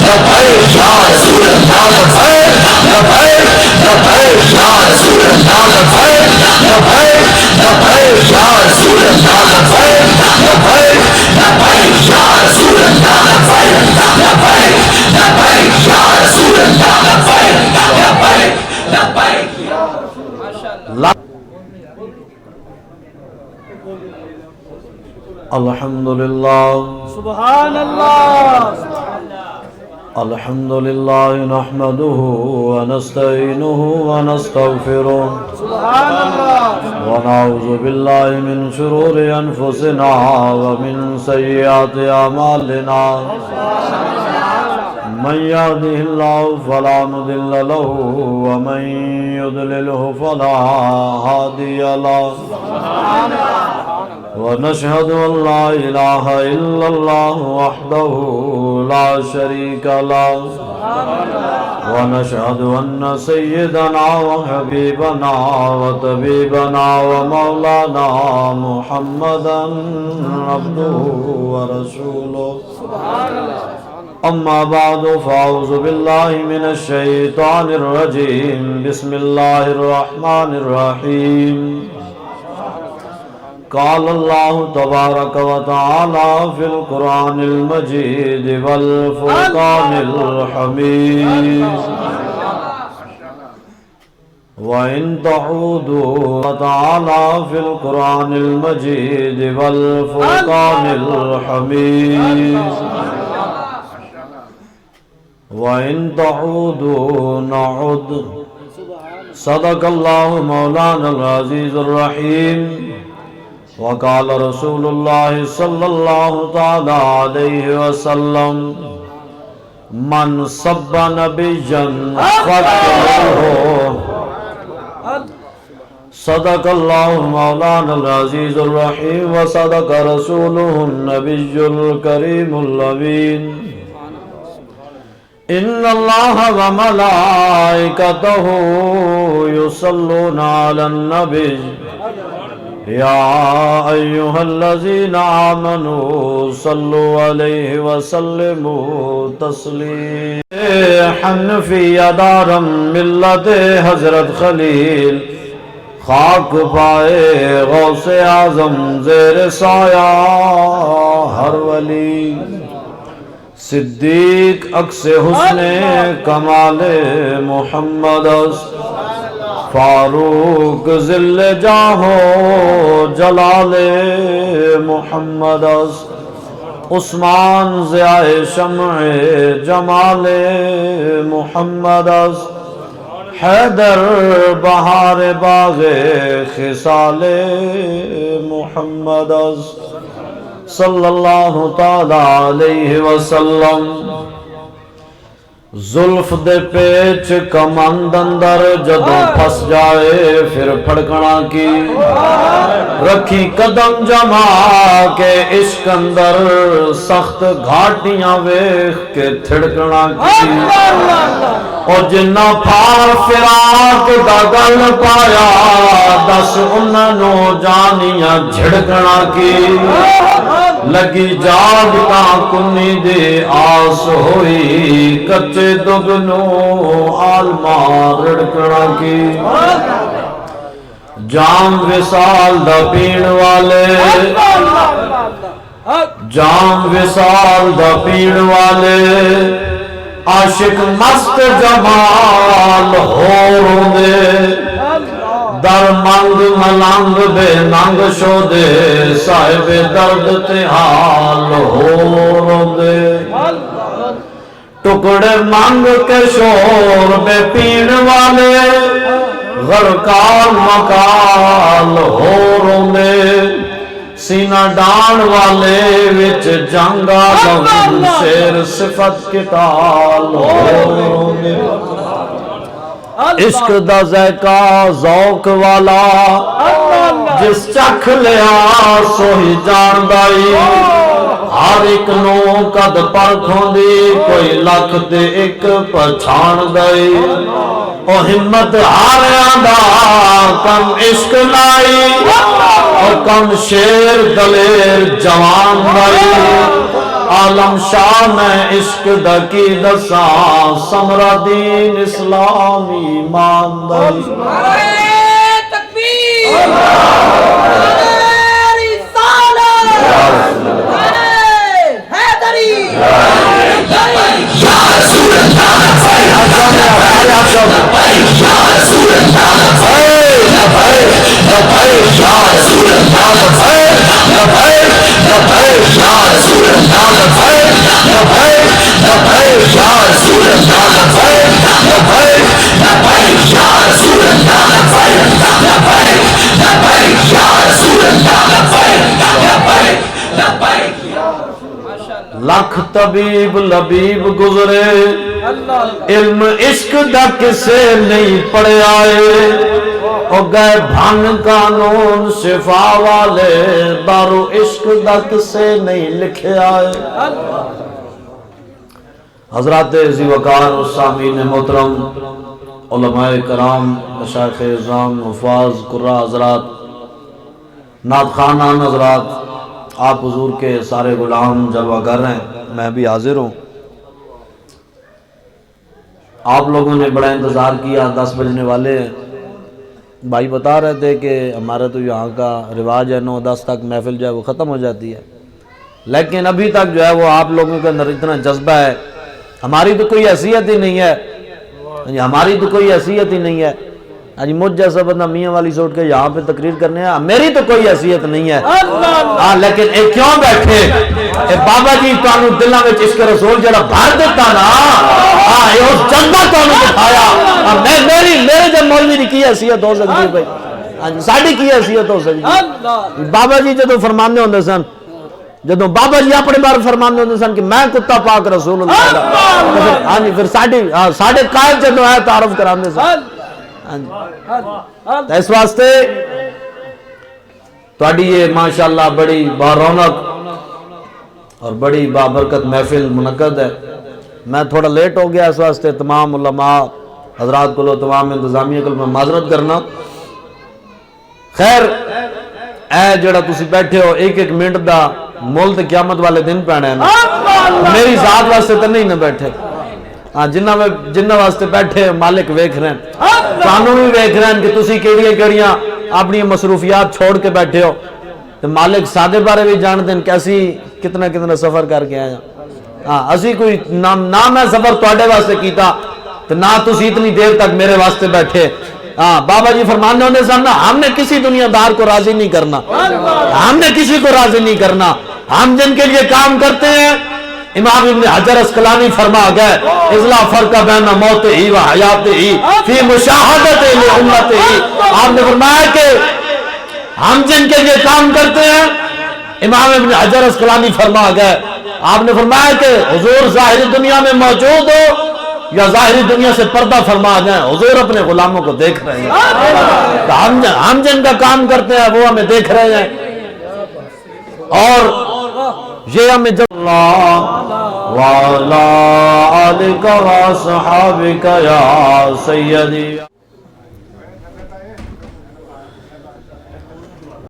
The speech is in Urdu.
لبیک یا رسول اللہ لبیک لبیک لبیک یا رسول اللہ لبیک لبیک لبیک یا رسول اللہ لبیک لبیک لبیک یا رسول اللہ لبیک لبیک لبیک یا رسول اللہ لبیک لبیک لبیک ماشاءاللہ. الحمدللہ سبحان اللہ الحمدللہ نحمده ونستعینه ونستغفره سبحان اللہ ونعوذ باللہ من شرور انفسنا ومن سیئات اعمالنا من يهده الله فلا مضل له ومن يضلله فلا هادي له ونشهد أن لا إله إلا الله وحده لا شريك له ونشهد أن سيدنا وحبيبنا وطبيبنا ومولانا محمدا عبده ورسوله أما بعد فأعوذ بالله من الشيطان الرجيم بسم الله الرحمن الرحيم قال الله تبارك وتعالى في القرآن المجيد والفرقان الحميد وإن تعودوا تعالى في القرآن المجيد والفرقان الحميد وإن تعودوا نعد صدق الله مولانا العزيز الرحيم وقال رسول الله صلى الله تعالى عليه وسلم من سب نبيا فاقتلوه صدق الله مولانا العزيز الرحيم وصدق رسوله النبي الكريم الأمين إن الله وملائكته يصلون على النبي يا أيها الذين آمنوا صلوا عليه وسلموا تسليما حنفیہ دارم ملت حضرت خلیل خاک پائے غوث اعظم زیر سایہ ہر ولی صدیق عکس حسن کمال محمد فاروق ذل جاہو جلال محمد عثمان ضیاء شمع جمال محمد حیدر بہار باغ خصال محمد صلی اللہ تعالی علیہ وسلم زلف دے پیچ کمند اندر جدوں پھس جائے پھر پھڑکنا کی رکھی قدم جما کے عشق اندر سخت گھاٹیاں ویخ کے تھڑکنا کی اور جنہ پھار فراق دا گل پایا دس انہوں جانیاں جھڑکنا کی لگی جاگتا کنی دے آس ہوئی کچے دگنو عالمہ رڑکنا کی جام وصال دا پین والے جام وصال دا پین والے عاشق مست جمال ہو دے در منگ ملنگ بے ننگ شو دے صاحب درد تحال ہو دے ٹکڑے منگ کے شور بے پین والے غرقال مکال ہو دے سینہ ڈان والے وچ جنگا لفظ شیر صفت کتال ہو دے عشق دا ذائقہ ذوق والا جس چکھ لیا سوہی جان دائی ہر ایک نو قد پرکھوں دی کوئی لکھ دے ایک پہچان دائی او ہمت ہاریاں دا کم عشق لائی او کم شیر دلیر جوان دائی عالم شان عشق دا کی دساں سمرا دین اسلامی ایمانداری لکھ طبیب لبیب گزرے علم عشق دا کسے نہیں پڑھیا او گئے بھن قانون شفا والے دارو عشق دا کسے نہیں لکھیا حضرات عزیز وقار سامعین محترم علماء کرام مشائخ اعظام حفاظ قراء حضرات نعت خوانان حضرات آپ حضور کے سارے غلام جلوہ گر ہیں میں بھی حاضر ہوں آپ لوگوں نے بڑا انتظار کیا 10 بجنے والے ہیں بھائی بتا رہے تھے کہ ہمارا تو یہاں کا رواج ہے 9-10 تک محفل جو ہے وہ ختم ہو جاتی ہے لیکن ابھی تک جو ہے وہ آپ لوگوں کے اندر اتنا جذبہ ہے ہماری تو کوئی حیثیت ہی نہیں ہے ہماری تو کوئی حیثیت ہی نہیں ہے مجھ جیسا بندہ میاں والی سوٹ کے یہاں پہ تقریر کرنے ہیں میری تو کوئی حیثیت نہیں ہے لیکن ایک کیوں بیٹھے بابا جی تانوں دلاں وچ عشق رسول جڑا بھر دیتا نا اس جذبہ تانوں دکھایا میرے جب مولوی دی کی حیثیت ہو سکتی بھائی ساڈی کی حیثیت ہو سکتی بابا جی جدوں فرماندے ہوندے سن جدوں بابا جی اپنے بارے فرماندے ہوندے سن کہ میں کتا پاک رسول اللہ دا پھر ساڈے قائد جدوں ہے تعارف کراندے سن اس واسطے تہاڈی یہ ماشاءاللہ بڑی رونق اور بڑی بابرکت محفل منعقد ہے میں تھوڑا لیٹ ہو گیا اس واسطے تمام علماء حضرات کو تمام انتظامیہ کو میں معذرت کرنا خیر اے جڑا تسی بیٹھے ہو ایک ایک منٹ دا مول تے قیامت والے دن پینا ہے نا میری ذات واسطے تو نہیں نہ بیٹھے جنہ واسطے بیٹھے مالک ویکھ رہے ہیں تانوں بھی ویکھ رہے ہیں کہ تسی کیڑیاں اپنی مصروفیات چھوڑ کے بیٹھے ہو تو مالک سادے بارے بھی جان دیں کیسی کتنا سفر کر کے آیا اسی کوئی نہ میں سفر تواڈے واسطے کیتا تو نہ تسی اتنی دیر تک میرے واسطے بیٹھے بابا جی فرمانے ہونے سن ہم نے کسی دنیا دار کو راضی نہیں کرنا ہم نے کسی کو راضی نہیں کرنا ہم جن کے لیے کام کرتے ہیں امام ابن حجر اسقلانی فرما گئے اذلا فرق بین موت ہی و حیات ہی فی مشاہدت لامت ہی آپ نے فرمایا کہ ہم جن کے لیے کام کرتے ہیں امام ابن حجر اسقلانی فرما گئے آپ نے فرمایا کہ حضور ظاہری دنیا میں موجود ہو یا ظاہری دنیا سے پردہ فرما جائیں حضور اپنے غلاموں کو دیکھ رہے ہیں ہم جن کا کام کرتے ہیں وہ ہمیں دیکھ رہے ہیں اور یہ ہمیں جب وعلا آلکا و صحابکا یا سیدی